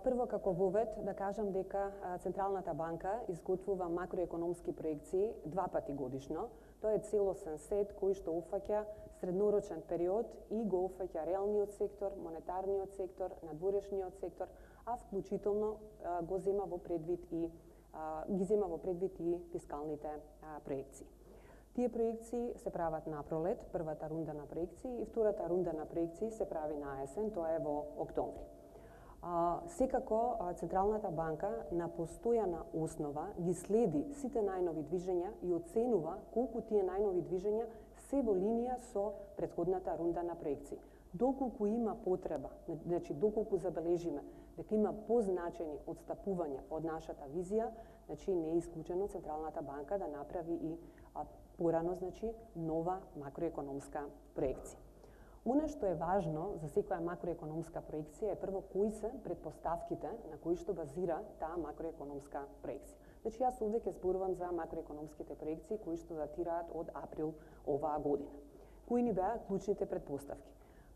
Прво, како вовед, да кажам дека Централната банка изготвува макроекономски проекции 2 пати годишно. Тоа е целосен сет кој што уфаќа среднорочен период и го уфаќа реалниот сектор, монетарниот сектор, надворешниот сектор, а вклучително ги зема во предвид и фискалните проекции. Тие проекции се прават на пролет, првата рунда на проекции, и втората рунда на проекции се прави на есен, тоа е во октомври. Секако Централната банка на постојана основа ги следи сите најнови движења и оценува колку тие најнови движења се во линија со претходната рунда на проекции. Доколку има потреба, значи доколку забележиме дека има позначени отстапувања од нашата визија, значи не е исклучено Централната банка да направи и порано, значи, нова макроекономска проекција. Она што е важно за секоја макроекономска проекција е прво кои се претпоставките на кои што базира таа макроекономска проекција. Значи јас овде ќе зборувам за макроекономските проекции кои што датираат од април оваа година. Кои ни беа клучните претпоставки?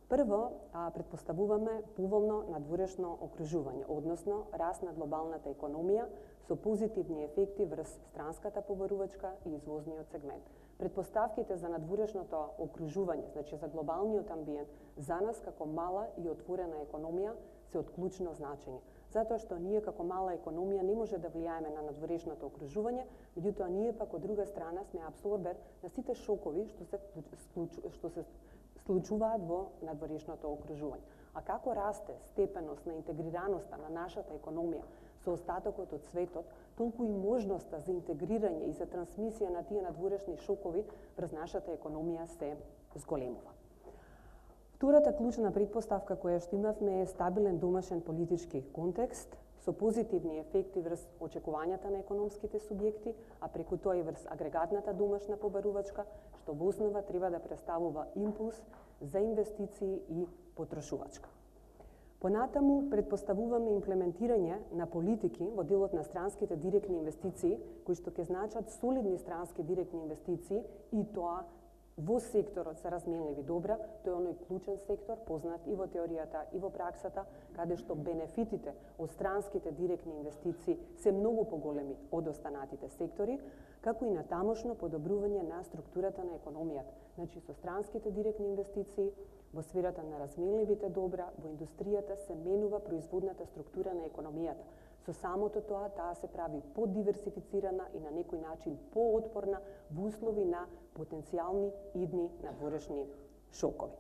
Прво, претпоставуваме поволно надворешно окружување, односно раст на глобалната економија со позитивни ефекти врз странската побарувачка и извозниот сегмент. Претпоставките за надворешното окружување, значи за глобалниот амбиент, за нас како мала и отворена економија се од клучно значење. Затоа што ние како мала економија не може да влијаеме на надворешното окружување, меѓутоа ние пак од друга страна сме абсорбер на сите шокови што се случуваат во надворешното окружување. А како расте степеност на интегрираноста на нашата економија со остатокот од светот, толку и можноста за интегрирање и за трансмисија на тие надворешни шокови врз нашата економија се зголемува. Втората клучна претпоставка која што имавме е стабилен домашен политички контекст со позитивни ефекти врз очекувањата на економските субјекти, а преку тоа и врз агрегатната домашна побарувачка, што во основа треба да представува импулс за инвестиции и потрошувачка. Понатаму претпоставуваме имплементирање на политики во делот на странските директни инвестиции, кои што ќе значат солидни странски директни инвестиции и тоа во секторот за разменливи добра. Тој е оној клучен сектор, познат и во теоријата и во праксата, каде што бенефитите од странските директни инвестиции се многу поголеми од останатите сектори, како и на тамошно подобрување на структурата на економијата. Значи, со странските директни инвестиции, во сферата на разменливите добра, во индустријата се менува производната структура на економијата. Со самото тоа, таа се прави поддиверсифицирана и на некој начин поотпорна во услови на потенцијални идни надворешни шокови.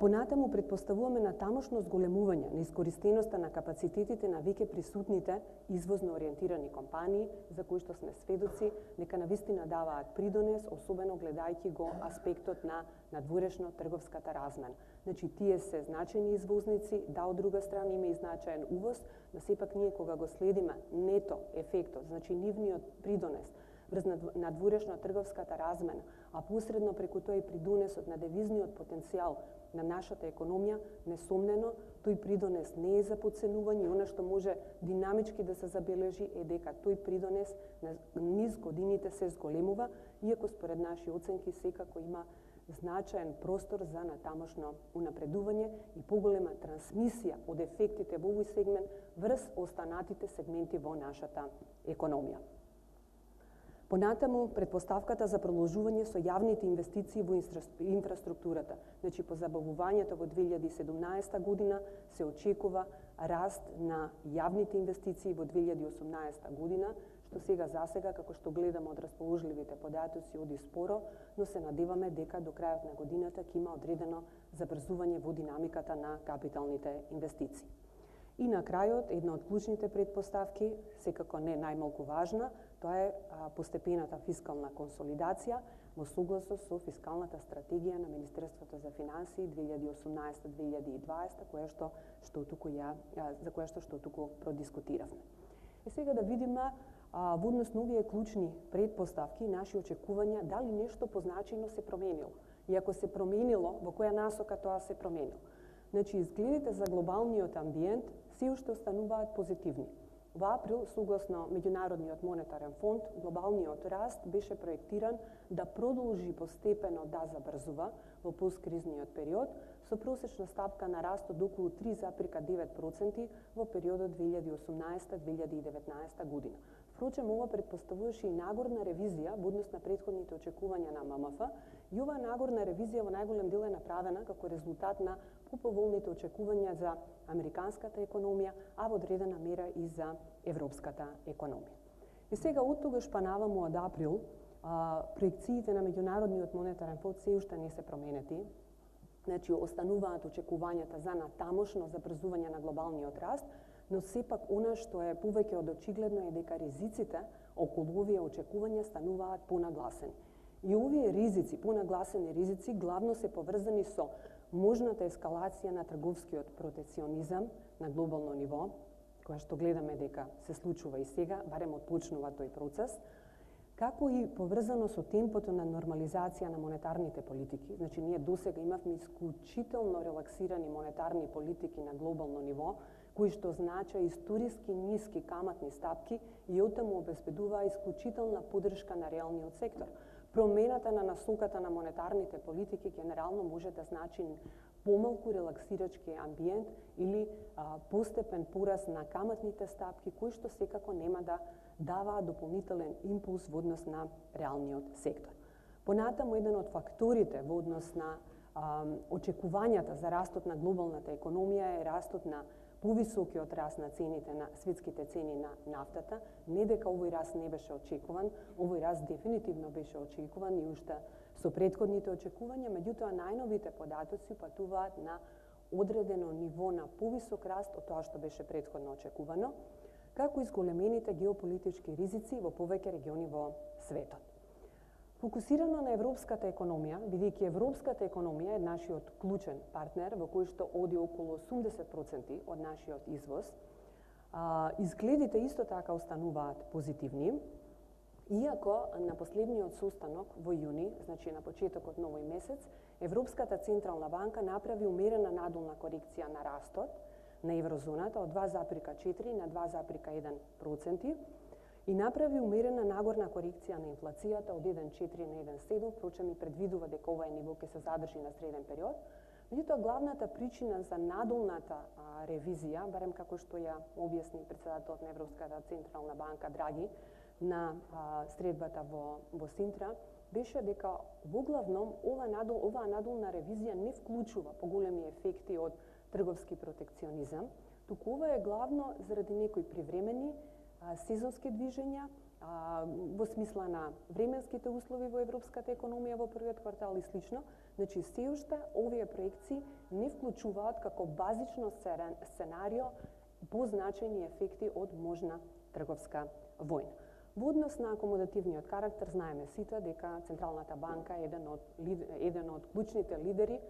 Понатаму претпоставуваме на тамошно зголемување на искористеноста на капацитетите на веќе присутните извозно ориентирани компании, за кои што сме сведоци дека навистина даваат придонес, особено гледајќи го аспектот на надворешно трговската размена. Значи, тие се значајни извозници, да, од друга страна има и значаен увоз, но сепак ние кога го следиме нето ефектот, значи нивниот придонес врз надворешно трговската размена, а посредно преку тој придонесот на девизниот потенцијал на нашата економија, несомнено, тој придонес не е за подценување. Она што може динамички да се забележи е дека тој придонес на низ годините се зголемува, иако според наши оценки секако има значаен простор за натамошно унапредување и поголема трансмисија од ефектите во овој сегмент врз останатите сегменти во нашата економија. Понатаму, претпоставката за продолжување со јавните инвестиции во инфраструктурата. Значи, по забавувањето во 2017 година се очекува раст на јавните инвестиции во 2018 година, што сега засега, како што гледаме од расположливите податоци, оди споро, но се надеваме дека до крајот на годината ќе има одредено забрзување во динамиката на капиталните инвестиции. И на крајот, една од клучните претпоставки, секако не најмалку важна, тоа е постепената фискална консолидација во согласно со фискалната стратегија на Министерството за финансии 2018-2020, за која што туку продискутиравме. И сега да видиме во однос на овие клучни претпоставки, наши очекувања, дали нешто позначајно се променило. И ако се променило, во која насока тоа се променило. Значи, изгледите за глобалниот амбиент се уште остануваат позитивни. Во април, согласно Меѓународниот монетарен фонд, глобалниот раст беше проектиран да продолжи постепено да забрзува во посткризниот период, со просечна стапка на раст од околу 3,9% во периодот 2018-2019 година. Впрочем, ова предпоставуваше и нагорна ревизија во однос на претходните очекувања на ММФ, и оваа нагорна ревизија во најголем дел е направена како резултат на поповолните очекувања за американската економија, а во одредена мера и за европската економија. И сега од тогаш па наваму од април, проекциите на Меѓународниот монетарен фонд се уште не се променети. Значи, остануваат очекувањата за натамошно забрзување на глобалниот раст, но сепак она што е повеќе од очигледно е дека ризиците околу овие очекувања стануваат понагласени. И овие ризици, понагласени ризици, главно се поврзани со можната ескалација на трговскиот протекционизам на глобално ниво, која што гледаме дека се случува и сега, барем отпочнува тој процес, како и поврзано со темпото на нормализација на монетарните политики. Значи, ние досега имавме исклучително релаксирани монетарни политики на глобално ниво, кои што значи историски ниски каматни стапки и оттаму обезбедуваа исклучителна поддршка на реалниот сектор. Промената на насоката на монетарните политики генерално може да значи помалку релаксирачки амбиент или постепен пораст на каматните стапки, кои што секако нема да даваат дополнителен импулс во однос на реалниот сектор. Понатаму, еден од факторите во однос на очекувањата за растот на глобалната економија е растот на повисокиот раст на цените на светските цени на нафтата. Не дека овој раст не беше очекуван, овој раст дефинитивно беше очекуван и уште со претходните очекувања, меѓутоа најновите податоци патуваат на одредено ниво на повисок раст од тоа што беше претходно очекувано, како и зголемените геополитички ризици во повеќе региони во светот. Фокусирано на европската економија, бидејќи европската економија е нашиот клучен партнер во кој што оди околу 80% од нашиот извоз, изгледите исто така остануваат позитивни, иако на последниот состанок во јуни, значи на почетокот на овој месец, Европската централна банка направи умерена надолна корекција на растот на еврозоната од 2,4 на 2,1%, и направи умерена нагорна корекција на инфлацијата од 1,4 на 1,7, впрочем и предвидува дека ова ниво ќе се задржи на среден период. Меѓутоа, главната причина за надолната ревизија, барем како што ја објасни председателот на Европската централна банка Драги на средбата во Синтра, беше дека во главном оваа надолна ревизија не вклучува поголеми ефекти од трговски протекционизам, туку ова е главно заради некои привремени сезонски движења, во смисла на временските услови во европската економија во првиот квартал и слично. Значи, се уште овие проекции не вклучуваат како базично сценарио позначајни ефекти од можна трговска војна. Во однос на акомодативниот карактер, знаеме сите дека Централната банка е еден од клучните лидери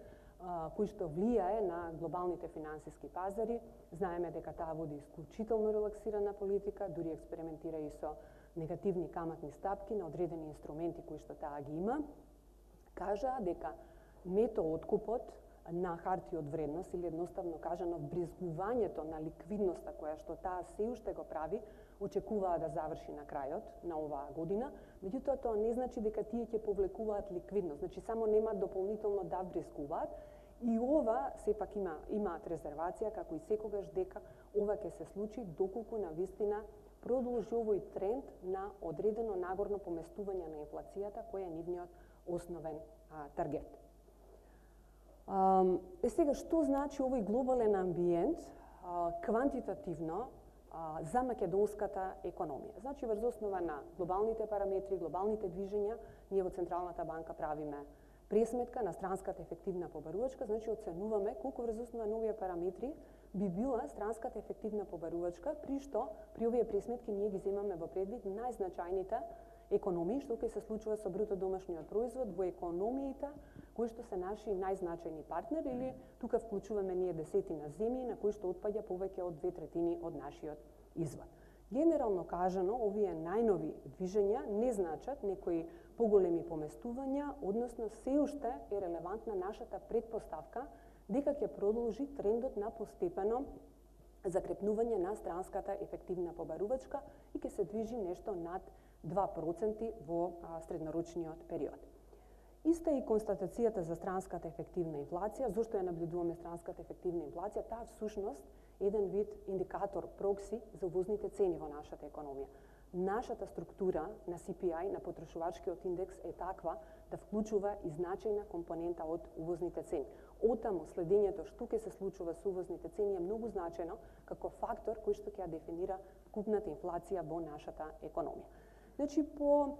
кој што влијае на глобалните финансиски пазари. Знаеме дека таа води исклучително релаксирана политика, дури експериментира и со негативни каматни стапки на одредени инструменти кои што таа ги има. Кажа дека нето откупот на харти од вредност, или едноставно кажано бризгувањето на ликвидноста која што таа се уште го прави, очекуваа да заврши на крајот на оваа година, меѓутоа тоа не значи дека тие ќе повлекуваат ликвидност, значи само немаат дополнително да бризгуваат, и ова сепак имаат резервација како и секогаш дека ова ќе се случи доколку навистина продолжи овој тренд на одредено нагорно поместување на инфлацијата, кој е нивниот основен таргет. Сега, што значи овој глобален амбиент квантитативно за македонската економија? Значи, врз основа на глобалните параметри, глобалните движења, ние во Централната банка правиме пресметка на странската ефективна побарувачка, значи оценуваме колку врз основа на овие параметри би била странската ефективна побарувачка, при што при овие пресметки ние ги земаме во предвид најзначајните економии, што ќе се случува со бруто домашниот производ во економиите кои што се наши најзначајни партнери, или тука вклучуваме ние десетина земји на кои што отпаѓа повеќе од 2/3 од нашиот извод. Генерално кажано, овие најнови движења не значат некои поголеми поместувања, односно се уште е релевантна нашата предпоставка дека ќе продолжи трендот на постепено закрепнување на странската ефективна побарувачка и ќе се движи нешто над 2% во среднорочниот период. Иста е и констатацијата за странската ефективна инфлација. Зошто ја наблюдуваме странската ефективна инфлација? Таа всушност е еден вид индикатор, прокси за увозните цени во нашата економија. Нашата структура на CPI, на потрошувачкиот индекс, е таква да вклучува и значајна компонента од увозните цени. Отаму следењето што ќе се случува со увозните цени е многу значајно како фактор кој што ќе ја дефинира купната инфлација во нашата економија. Значи, по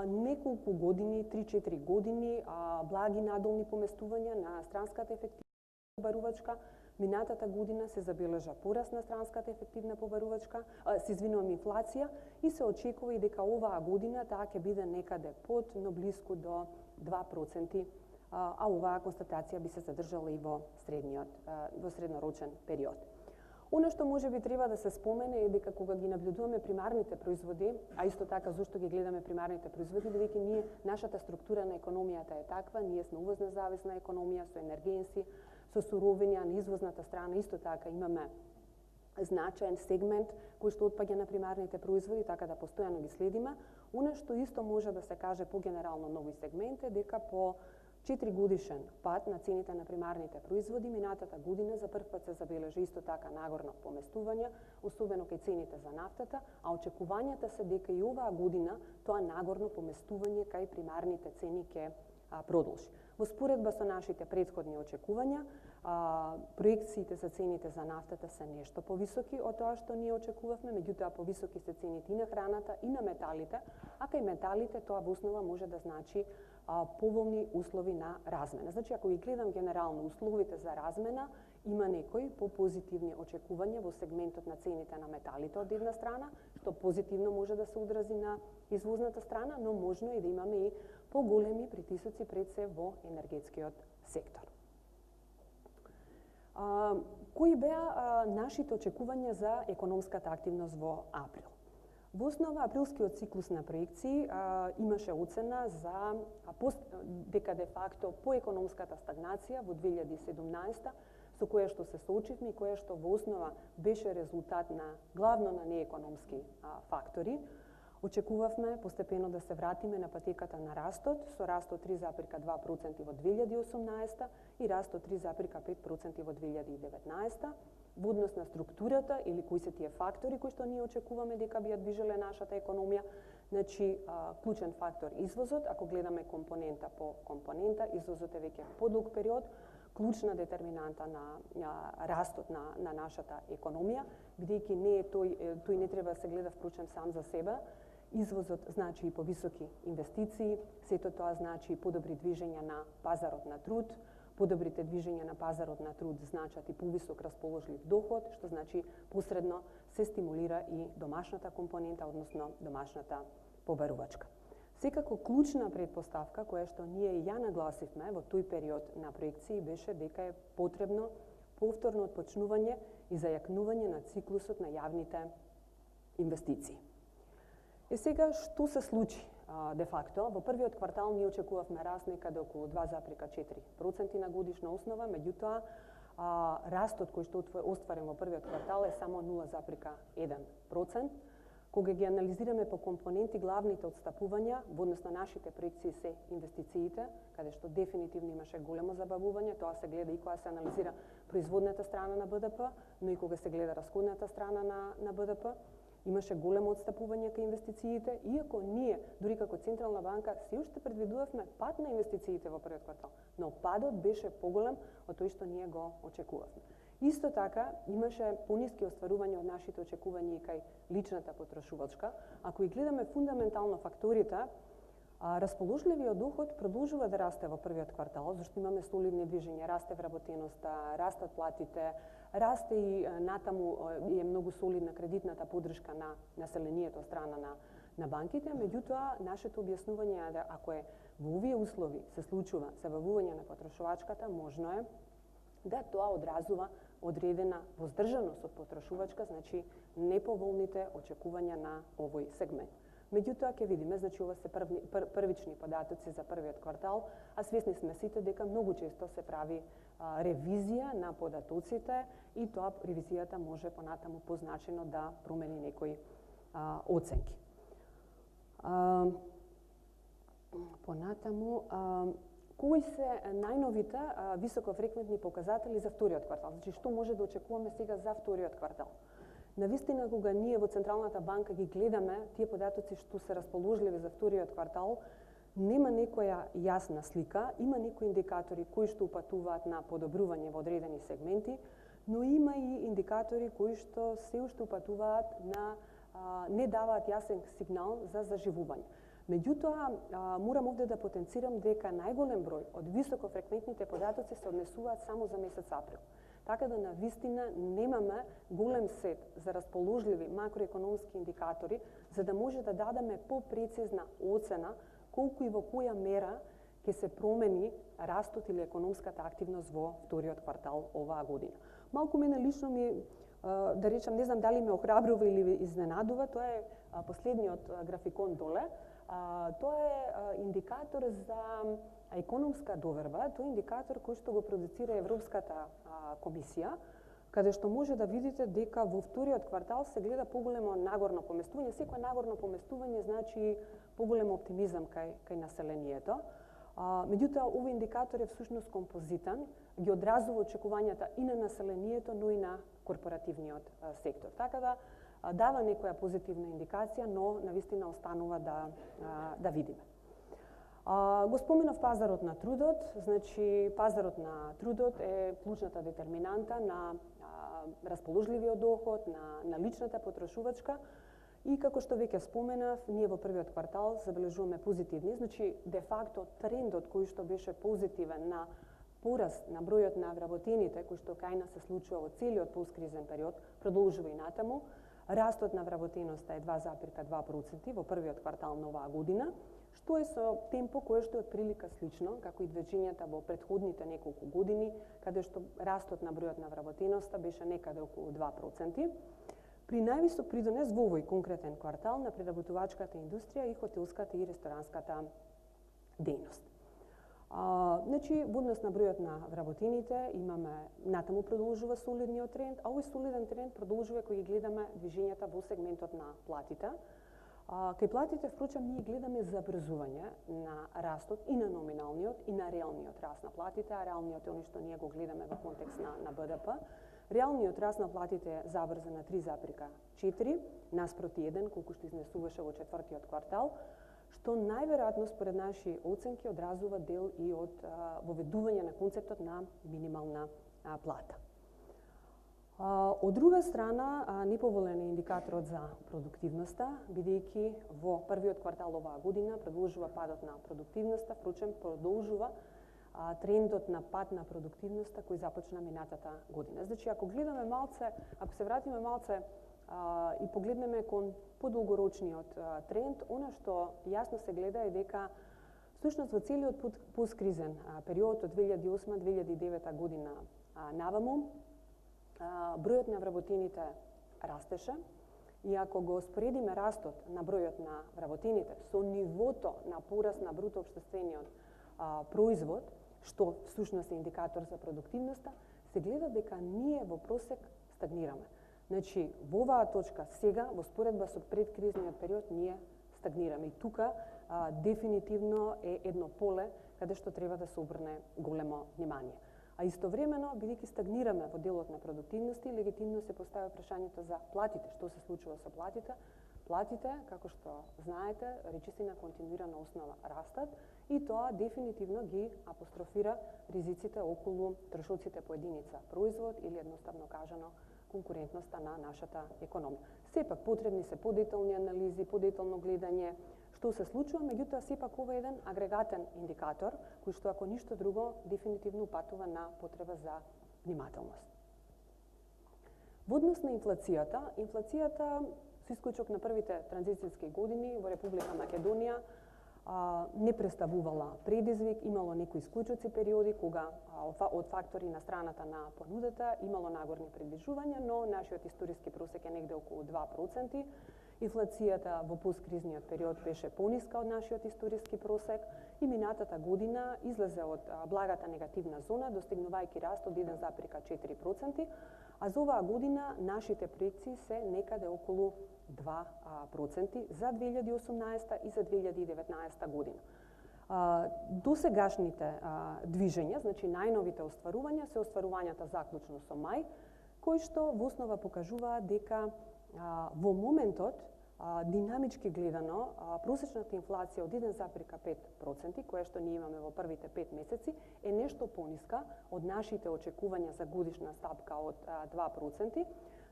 неколку години, 3-4 години, благи надолни поместувања на странската ефективна побарувачка, минатата година се забележа пораст на странската ефективна побарувачка, инфлација, и се очекува и дека оваа година таа ќе биде некаде под, но блиску до 2%, а оваа констатација би се задржала и во среднорочен период. Оно што може би треба да се спомене е дека кога ги наблюдуваме примарните производи, а исто така зошто ги гледаме примарните производи, бидејќи нашата структура на економијата е таква, ние сме увозна зависна економија со енергенси, со суровини, а на извозната страна исто така имаме значаен сегмент кој што отпаѓа на примарните производи, така да постојано ги следиме. Оно што исто може да се каже по-генерално на овој сегмент е дека по 4 годишен пат на цените на примарните производи, минатата година за прв пат се забележа исто така нагорно поместување, особено кај цените за нафтата, а очекувањата се дека и оваа година тоа нагорно поместување кај примарните цени ќе продолжи. Во споредба со нашите претходни очекувања, проекциите за цените за нафтата се нешто повисоки од тоа што ние очекувавме, меѓутоа повисоки се цените и на храната и на металите, а кај металите тоа во основа може да значи поволни услови на размена. Значи, ако ги гледам генерално условите за размена, има некои попозитивни очекувања во сегментот на цените на металите од една страна, што позитивно може да се одрази на извозната страна, но можно и да имаме и поголеми притисоци пред се во енергетскиот сектор. Кои беа нашите очекувања за економската активност во април? Во основа, априлскиот циклус на проекции имаше оцена за дека де факто по економската стагнација во 2017 со која што се соочивме и која што во основа беше резултат главно на неекономски фактори. Очекувавме постепено да се вратиме на патеката на растот, со раст од 3,2% во 2018 и раст од 3,5% во 2019. Во однос на структурата или кои се тие фактори кои што ние очекуваме дека би ја движеле нашата економија, значи клучен фактор извозот, ако гледаме компонента по компонента, извозот е веќе подолг период, клучна детерминанта на растот на нашата економија, бидејќи не е тој не треба да се гледа впрочем сам за себе. Извозот значи и повисоки инвестиции, сето тоа значи и подобри движења на пазарот на труд. Подобрите движења на пазарот на труд значат и повисок расположлив доход, што значи посредно се стимулира и домашната компонента, односно домашната побарувачка. Секако клучна претпоставка која што ние ја нагласивме во тој период на проекции беше дека е потребно повторно отпочнување и зајакнување на циклусот на јавните инвестиции. И сега што се случи? Де факто, во првиот квартал ние очекувавме раст некаде околу 2,4% на годишна основа, меѓутоа растот кој што остварен во првиот квартал е само 0,1%. Кога ги анализираме по компоненти, главните отстапувања во однос на нашите проекции се инвестициите, каде што дефинитивно имаше големо забавување, тоа се гледа и кога се анализира производната страна на БДП, но и кога се гледа расходната страна на БДП. Имаше големо отстапување кај инвестициите, иако ние, дури како Централна банка, се уште предвидувавме пад на инвестициите во првиот квартал, но падот беше поголем од тој што ние го очекувавме. Исто така, имаше пониски остварувања од нашите очекувања и кај личната потрошувачка. Ако и гледаме фундаментално факторите, расположливиот доход продолжува да расте во првиот квартал, зашто имаме солидни движења, расте вработеноста, растат платите, расте и натаму е многу солидна кредитната поддршка на населението од страна на банките, меѓутоа нашето објаснување е да ако е во овие услови се случува забавување на потрошувачката, можно е да тоа одразува одредена воздржаност од потрошувачка, значи неповолните очекувања на овој сегмент. Меѓутоа ќе видиме, значи ова се првични податоци за првиот квартал, а свесни сме сите дека многу често се прави ревизија на податоците и тоа ревизијата може понатаму позначено да промени некои оценки. Понатаму, кои се најновите високофреквентни показатели за вториот квартал? Значи, што може да очекуваме сега за вториот квартал? Навистина, кога ние во Централната банка ги гледаме тие податоци што се расположливи за вториот квартал, нема некоја јасна слика, има некои индикатори кои што упатуваат на подобрување во одредени сегменти, но има и индикатори кои што се уште упатуваат на не даваат јасен сигнал за заживување. Меѓутоа, морам овде да потенцирам дека најголем број од високофреквентните податоци се однесуваат само за месец април. Така да навистина немаме голем сет за расположливи макроекономски индикатори за да може да дадеме попрецизна оцена колку и во која мера ќе се промени растот или економската активност во вториот квартал оваа година. Малку мене лично ми, да речам, не знам дали ме охрабрува или изненадува, тоа е последниот графикон доле. Тоа е индикатор за економска доверба, тоа е индикатор кој што го продуцира Европската комисија, каде што може да видите дека во вториот квартал се гледа поголемо нагорно поместување. Секој нагорно поместување значи поголем оптимизам кај населението. Меѓутоа, овој индикатор е всушност композитен, ги одразува очекувањата и на населението, но и на корпоративниот сектор. Така да дава некоја позитивна индикација, но навистина останува да видиме. Го споменав пазарот на трудот, значи пазарот на трудот е клучната детерминанта на расположливиот доход, на личната потрошувачка и како што веќе споменав, ние во првиот квартал забележуваме позитивни, значи де факто трендот кој што беше позитивен на пораст на бројот на вработените, кој што кај нас се случува во целиот посткризен период, продолжува и натаму. Растот на вработеноста е 2,2% во првиот квартал на оваа година, што е со темпо кое што е прилика слично, како и движењата во претходните неколку години, каде што растот на бројот на вработеноста беше некаде околу 2%. При највисок придонес во овој конкретен квартал на преработувачката индустрија и хотелската и ресторанската дејност. Значи, во однос на бројот на вработените имаме натаму продолжува солидниот тренд, а овој солиден тренд продолжува кога ги гледаме движењата во сегментот на платите. Кај платите, впрочем, ние гледаме забрзување на растот и на номиналниот и на реалниот раст на платите, а реалниот е оној што ние го гледаме во контекст на БДП. Реалниот раст на платите е забрзан на 3,4 наспроти 1, колку што изнесуваше во четвртиот квартал, што најверојатно според наши оценки одразува дел и од воведување на концептот на минимална плата. Од друга страна, неповолен е индикаторот за продуктивноста, бидејќи во првиот квартал оваа година продолжува падот на продуктивноста, впрочем продолжува трендот на пад на продуктивноста кој започна минатата година. Значи, ако гледаме малце, ако се вратиме малце и погледнеме кон подолгорочниот тренд, она што јасно се гледа е дека всушност во целиот посткризен период од 2008-2009 година наваму, бројот на вработените растеше и ако го споредиме растот на бројот на вработените со нивото на пораст на бруто општествениот производ, што всушност е индикатор за продуктивноста, се гледа дека ние во просек стагнираме. Значи, во оваа точка сега, во споредба со предкризниот период, ние стагнираме. И тука дефинитивно е едно поле каде што треба да се обрне големо внимание. А истовремено, бидејќи стагнираме во делот на продуктивност, легитимно се поставя прашањето за платите. Што се случува со платите? Платите, како што знаете, речисина континуирана основа растат и тоа дефинитивно ги апострофира ризиците околу трошоците по единица производ или едноставно кажано конкурентноста на нашата економија. Сепак потребни се подетални анализи, подетално гледање што се случува, меѓутоа сепак ова е еден агрегатен индикатор кој што ако ништо друго дефинитивно упатува на потреба за внимателност. Во однос на инфлацијата со исклучок на првите транзицијски години во Република Македонија не представувала предизвик, имало некои исклучоци периоди кога од фактори на страната на понудата имало нагорни придвижувања, но нашиот историски просек е негде околу 2%. Инфлацијата во посткризниот период беше пониска од нашиот историски просек и минатата година излезе од благата негативна зона, достигнувајќи раст од 1,4%, а за оваа година нашите проекции се некаде околу 2% за 2018 и за 2019 година. Досегашните движења, значи најновите остварувања, се остварувањата заклучно со мај, кои што во основа покажуваат дека во моментот, динамички гледано, просечната инфлација од 1,5%, која што ние имаме во првите 5 месеци, е нешто пониска од нашите очекувања за годишна стапка од 2%,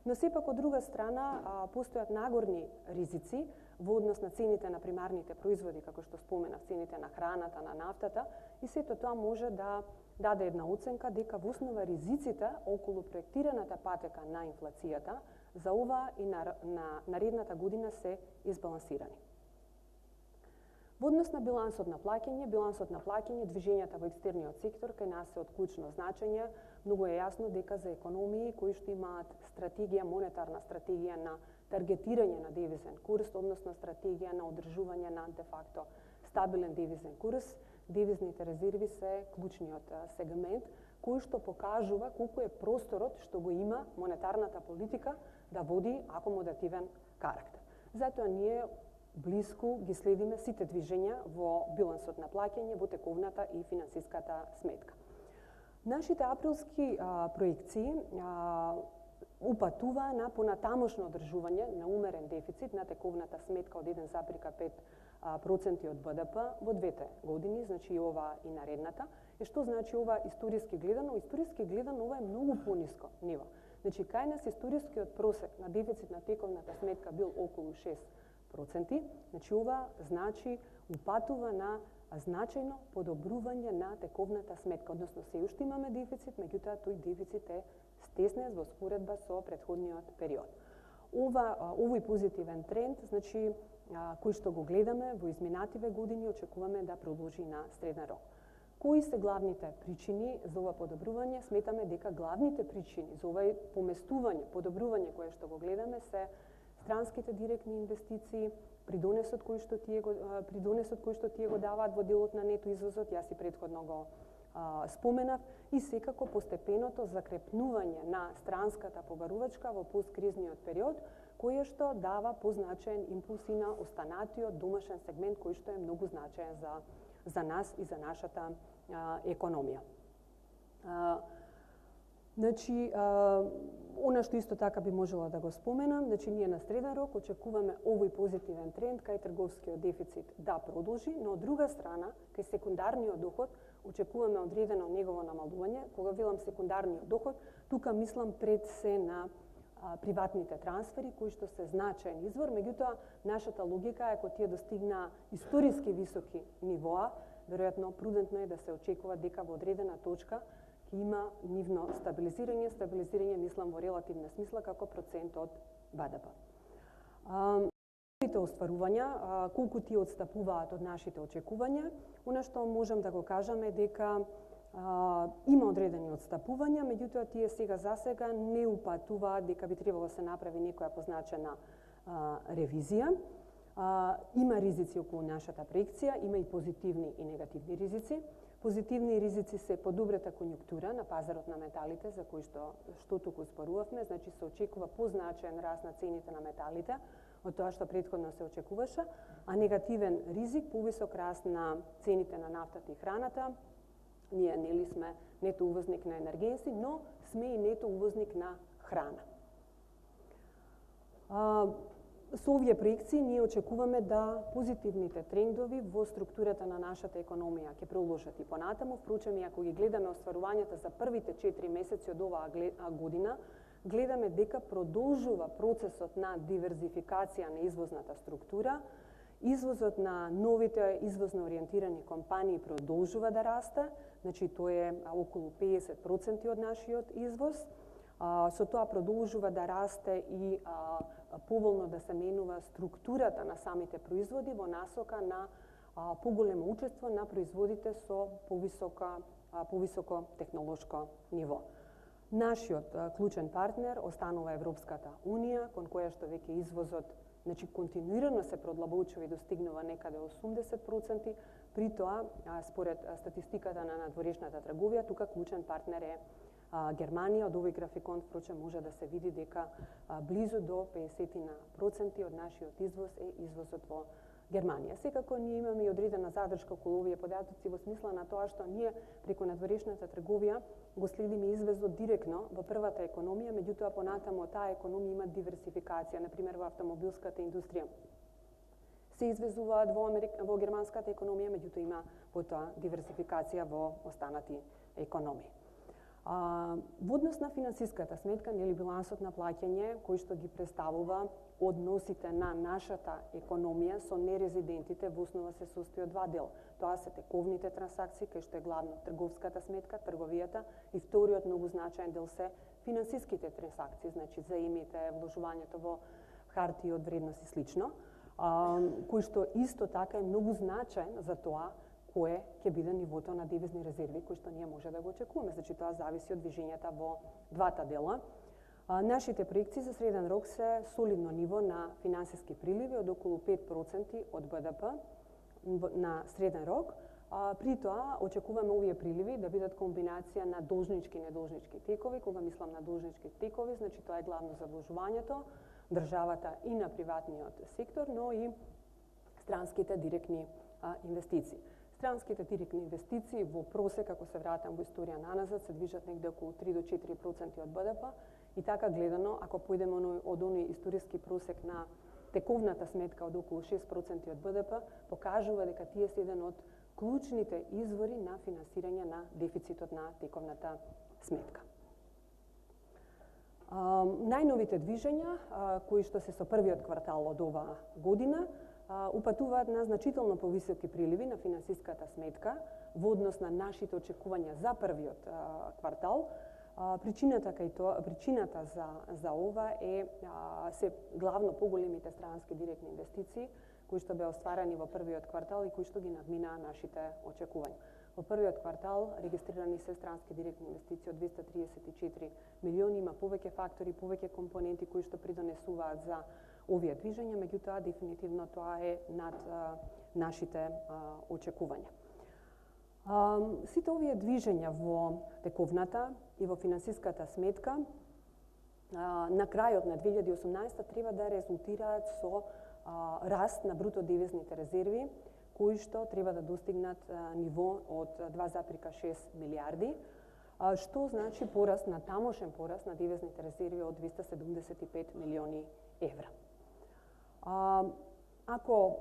но сепак од друга страна постојат нагорни ризици во однос на цените на примарните производи, како што споменав, цените на храната, на нафтата, и сето тоа може да даде една оценка дека во основа ризиците околу проектираната патека на инфлацијата за ова и на наредната година се избалансирани. Во однос на билансот на плаќање, движењата во екстерниот сектор кај нас се од клучно значење. Многу е јасно дека за економии кои што имаат стратегија, монетарна стратегија на таргетирање на девизен курс, односно стратегија на одржување на де факто стабилен девизен курс, девизните резерви се клучниот сегмент кој што покажува колку е просторот што го има монетарната политика да води акомодативен карактер. Затоа ние блиску ги следиме сите движења во билансот на плаќање, во тековната и финансиската сметка. Нашите априлски проекции упатува на понатамошно одржување на умерен дефицит на тековната сметка од 1,5% од БДП во двете години, значи и ова и наредната. И што значи ова историски гледано? Историски гледано ова е многу пониско ниво. Значи кај нас историскиот просек на дефицит на тековната сметка бил околу 6%, значи ова значи упатува на значајно подобрување на тековната сметка, односно се уште имаме дефицит, меѓутоа тој дефицит е стеснет во споредба со претходниот период. Овој позитивен тренд, значи кој што го гледаме во изминативе години, очекуваме да продолжи на среден рок. Кои се главните причини за ова подобрување? Сметаме дека главните причини за ова поместување, подобрување кое што го гледаме се странските директни инвестиции, придонесот кој што тие го даваат во делот на нето извозот, јас и претходно го споменав, и секако постепеното закрепнување на странската побарувачка во посткризниот период, кој што дава позначаен импулс и на останатиот домашен сегмент кој што е многу значаен за нас и за нашата економија. Значи, она што исто така би можела да го споменам, значи ние на среден рок очекуваме овој позитивен тренд кај трговскиот дефицит да продолжи, но од друга страна, кај секундарниот доход очекуваме одредено негово намалување. Кога велам секундарниот доход, тука мислам пред се на приватните трансфери, кои што се значаен извор, меѓутоа нашата логика е ако тие достигна историски високи нивоа, веројатно прудентно е да се очекува дека во одредена точка ќе има нивно стабилизирање мислам во релативна смисла како процент од БДП. Нашите остварувања, колку тие отстапуваат од нашите очекувања, она што можам да го кажам е дека има одредени отстапувања, меѓутоа тие сега за сега не упатуваат дека би требало да се направи некоја позначена ревизија. Има ризици околу нашата проекција, има и позитивни и негативни ризици. Позитивни ризици се подобрата конјунктура на пазарот на металите, за кој што туку спорувавме, значи се очекува позначаен раст на цените на металите од тоа што претходно се очекуваше, а негативен ризик повисок раст на цените на нафтата и храната. Ние нели сме нето увозник на енергенси, но сме и нето увозник на храна. Со овие проекции ние очекуваме да позитивните трендови во структурата на нашата економија ќе продолжат и понатаму. Впрочем, и ако ги гледаме остварувањата за првите 4 месеци од оваа година, гледаме дека продолжува процесот на диверзификација на извозната структура. Извозот на новите извозно ориентирани компании продолжува да расте, значи тоа е околу 50% од нашиот извоз. Со тоа продолжува да расте и поволно да се менува структурата на самите производи во насока на поголемо учество на производите со повисоко технолошко ниво. Нашиот клучен партнер останува Европската Унија, кон која што веќе извозот континуирано се продлабочува и достигнува некаде 80%, при тоа, според статистиката на надворешната трговија, тука клучен партнер е Германија. Од овој графикон, впрочем, може да се види дека близу до 50% од нашиот извоз е извозот во Германија. Секако ние имаме и одредена задршка околу овие податоци во смисла на тоа што ние преку надворешната трговија го следиме извозот директно во првата економија, меѓутоа понатаму таа економија има диверсификација, например во автомобилската индустрија. Се извезуваат во германската економија, меѓутоа има потоа диверсификација во останати економии. Во однос на финансиската сметка, нели билансот на плаќање кој што ги представува односите на нашата економија со нерезидентите во основа се состои од два дела. Тоа се тековните трансакции, кај што е главно трговската сметка, трговијата, и вториот многу значаен дел се финансиските трансакции, значи заемите, вложувањето во хартии од вредност и слично, кој што исто така е многу значаен за тоа кое ќе биде нивото на девизни резерви кој што ние може да го очекуваме. Значи тоа зависи од движењата во двата дела. Нашите проекции за среден рок се солидно ниво на финансиски приливи од околу 5% од БДП на среден рок. При тоа очекуваме овие приливи да бидат комбинација на должнички и недолжнички текови. Кога мислам на должнички текови, значи тоа е главно за вложувањето, државата и на приватниот сектор, но и странските директни инвестиции. Странските директни инвестиции во просек, ако се вратам во историја наназад, се движат негде околу 3 до 4% од БДП. И така гледано, ако појдеме од оној историски просек на тековната сметка од околу 6% од БДП, покажува дека тие се еден од клучните извори на финансирање на дефицитот на тековната сметка. Најновите движења, кои што се со првиот квартал од оваа година, упатуваат на значително повисоки приливи на финансиската сметка во однос на нашите очекувања за првиот квартал. Причината за ова се главно поголемите странски директни инвестиции кои што беа остварени во првиот квартал и кои што ги надминаа нашите очекувања. Во првиот квартал регистрирани се странски директни инвестиции од 234 милиони, има повеќе фактори, повеќе компоненти кои што придонесуваат за овие движења, меѓутоа дефинитивно тоа е над нашите очекувања. Сите овие движења во тековната и во финансиската сметка на крајот на 2018 треба да резултираат со раст на бруто девизните резерви, кои што треба да достигнат ниво од 2,6 милиарди, што значи пораст на тамошен пораст на девизните резерви од 275 милиони евра. Ако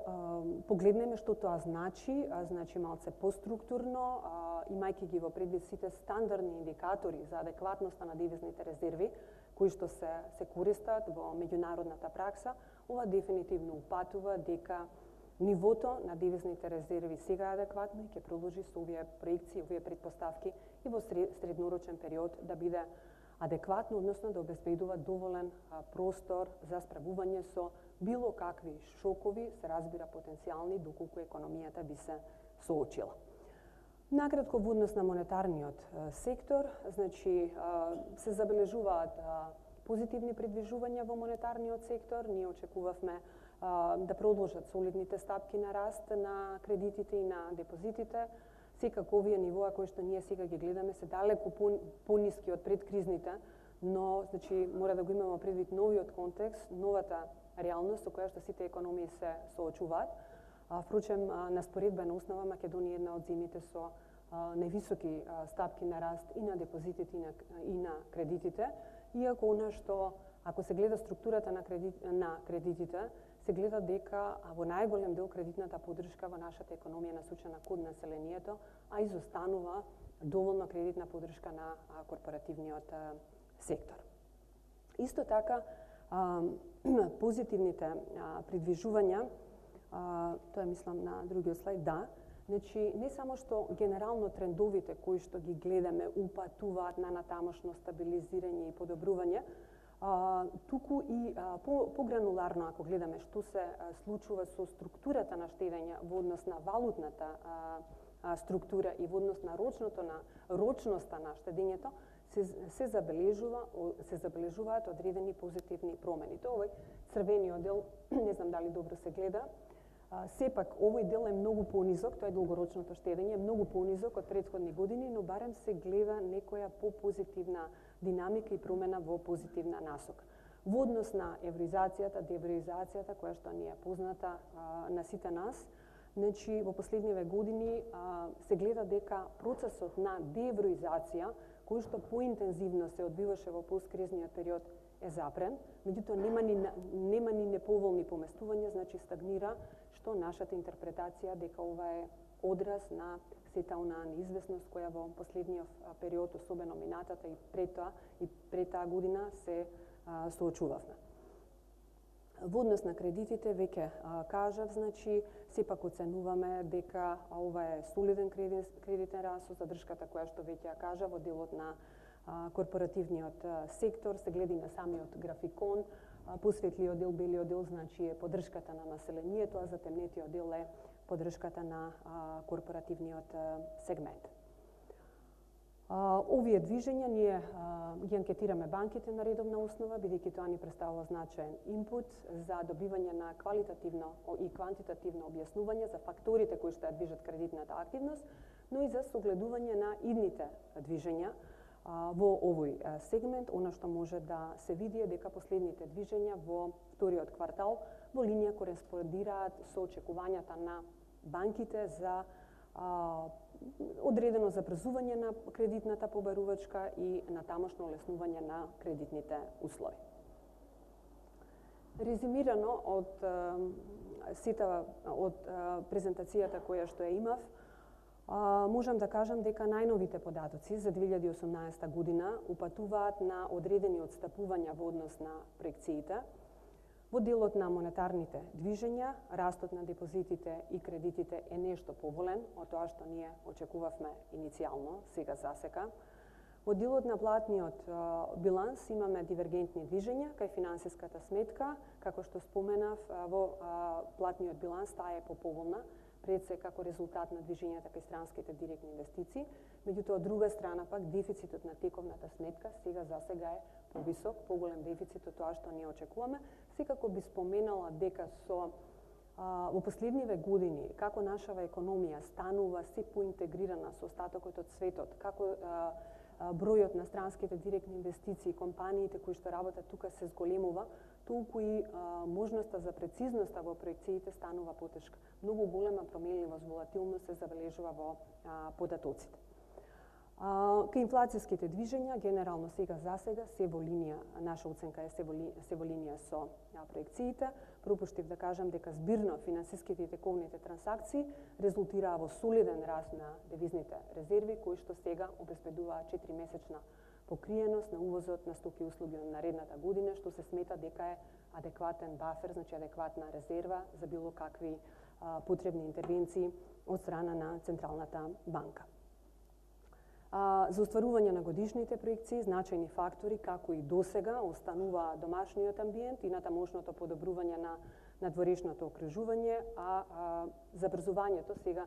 погледнеме што тоа значи малце поструктурно, имајќи ги во предвид сите стандардни индикатори за адекватноста на девизните резерви, кои што се користат во меѓународната пракса, ова дефинитивно упатува дека нивото на девизните резерви сега е адекватно и ќе продолжи со овие проекции, овие претпоставки и во среднорочен период да биде адекватно, односно да обезбедува доволен простор за справување со било какви шокови, се разбира потенцијални, доколку економијата би се соочила. Накратко во однос на монетарниот сектор, значи се забележуваат позитивни придвижувања во монетарниот сектор. Ние очекувавме да продолжат солидните стапки на раст на кредитите и на депозитите. Секако овие нивоа кои што ние сега ги гледаме се далеку пониски од предкризните, но значи мора да го имаме предвид новиот контекст, новата реалност со која што сите економии се соочуваат. Впрочем, на споредбена основа Македонија е една од земјите со највисоки стапки на раст и на депозитите и на кредитите, иако она што ако се гледа структурата на кредитите, се гледа дека во најголем дел кредитната поддршка во нашата економија насочена кон населението, а изостанува доволно кредитна поддршка на корпоративниот сектор. Исто така, позитивните придвижувања, тоа мислам на другиот слайд, да, значи не само што генерално трендовите кои што ги гледаме упатуваат на натамошно стабилизирање и подобрување, туку и погрануларно ако гледаме што се случува со структурата на штедење во однос на валутната структура и во однос на рочноста на штедењето, се забележуваат одредени позитивни промени. Тоа овој црвениот дел, не знам дали добро се гледа, сепак овој дел е многу понизок, тоа е долгорочното штедење, е многу понизок од претходни години, но барем се гледа некоја попозитивна динамика и промена во позитивна насока. Во однос на евроизацијата, деевроизацијата, која што ни е позната на сите нас, значи во последниве години се гледа дека процесот на деевроизација, кој што поинтензивно се одвиваше во посткризниот период, е запрен, меѓутоа нема ни неповолни поместувања, значи стагнира, што нашата интерпретација дека ова е одраз на сета онаа неизвестност која во последниот период, особено минатата и пред таа година, се соочувавме. Во однос на кредитите, веќе кажав, значи, сепак оценуваме дека ова е солиден кредитен расос, задршката која што веќе кажа во делот на корпоративниот сектор, се гледа на самиот графикон, посветлиот дел, белиот дел, значи е поддршката на населението, а затемнетиот дел е поддршката на корпоративниот сегмент. Овие движења ние ги анкетираме банките на редовна основа, бидејќи тоа ни представува значаен инпут за добивање на квалитативно и квантитативно објаснување за факторите кои што ја движат кредитната активност, но и за согледување на идните движења во овој сегмент. Она што може да се види е дека последните движења во вториот квартал во линија кореспондираат со очекувањата на банките за одредено забрзување на кредитната побарувачка и на тамошно олеснување на кредитните услови. Резимирано од презентацијата која што ја имав, можам да кажам дека најновите податоци за 2018 година упатуваат на одредени отстапувања во однос на проекциите. Во делот на монетарните движења, растот на депозитите и кредитите е нешто поволен од тоа што ние очекувавме иницијално, сега засека. Во делот на платниот биланс имаме дивергентни движења кај финансиската сметка, како што споменав, во платниот биланс таа е поповолна, пред се како резултат на движењата кај странските директни инвестиции, меѓутоа од друга страна пак дефицитот на тековната сметка засега е повисок, поголем дефицит од тоа што ние очекуваме. Секако би споменала дека во последниве години, како нашава економија станува се поинтегрирана со остатокот од светот, како бројот на странските директни инвестиции, компаниите кои што работат тука се зголемува, толку и можноста за прецизноста во проекциите станува потешка. Многу голема променливост, волатилност се забележува во податоците. Кај инфлацијските движења, генерално засега, се во линија, наша оценка е се во линија со проекциите. Пропуштив да кажам дека збирно финансиските и тековните трансакции резултираа во солиден раст на девизните резерви, кои што сега обезбедуваат 4-месечна покриеност на увозот на стоки и услуги на наредната година, што се смета дека е адекватен бафер, значи адекватна резерва за било какви потребни интервенции од страна на Централната банка. За остварување на годишните проекции, значајни фактори, како и досега, останува домашниот амбиент и натамошното подобрување на надворешното окружување, а забрзувањето сега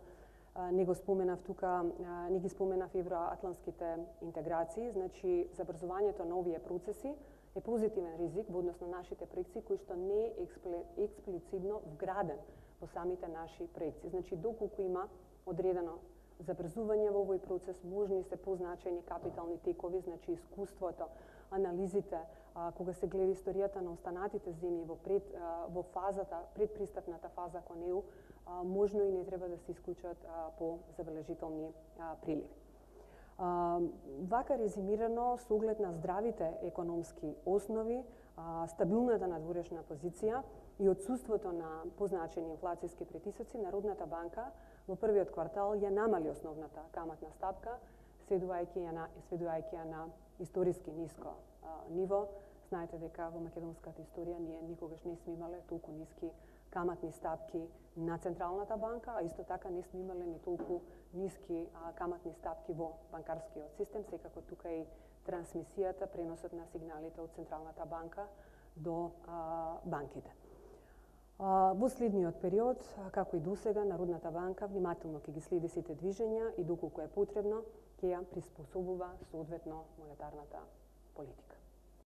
не го споменав тука, не ги споменав евроатлантските интеграции, значи забрзувањето на овие процеси е позитивен ризик во однос на нашите проекции, кој што не е експлицитно вграден во самите наши проекции. Значи, доколку има одредено забрзување во овој процес, можни се позначајни капитални текови, значи искуството, анализите, кога се гледа историјата на останатите земји во фазата, предпристапната фаза кон ЕУ, можно и не треба да се исклучат по забележителни приливи. Вака резимирано, со оглед на здравите економски основи, стабилната надворешна позиција и отсуството на позначени инфлацијски притисоци, Народната банка во првиот квартал ја намали основната каматна стапка, сведувајќи ја на историски ниско ниво. Знаете дека во македонската историја ние никогаш не сме имале толку ниски каматни стапки на Централната банка, а исто така не сме имале ни толку ниски каматни стапки во банкарскиот систем. Секако тука и трансмисијата, преносот на сигналите од Централната банка до банките. Во следниот период, како и досега, Народната банка внимателно ќе ги следи сите движења и доколку е потребно, ќе ја приспособува соодветно монетарната политика.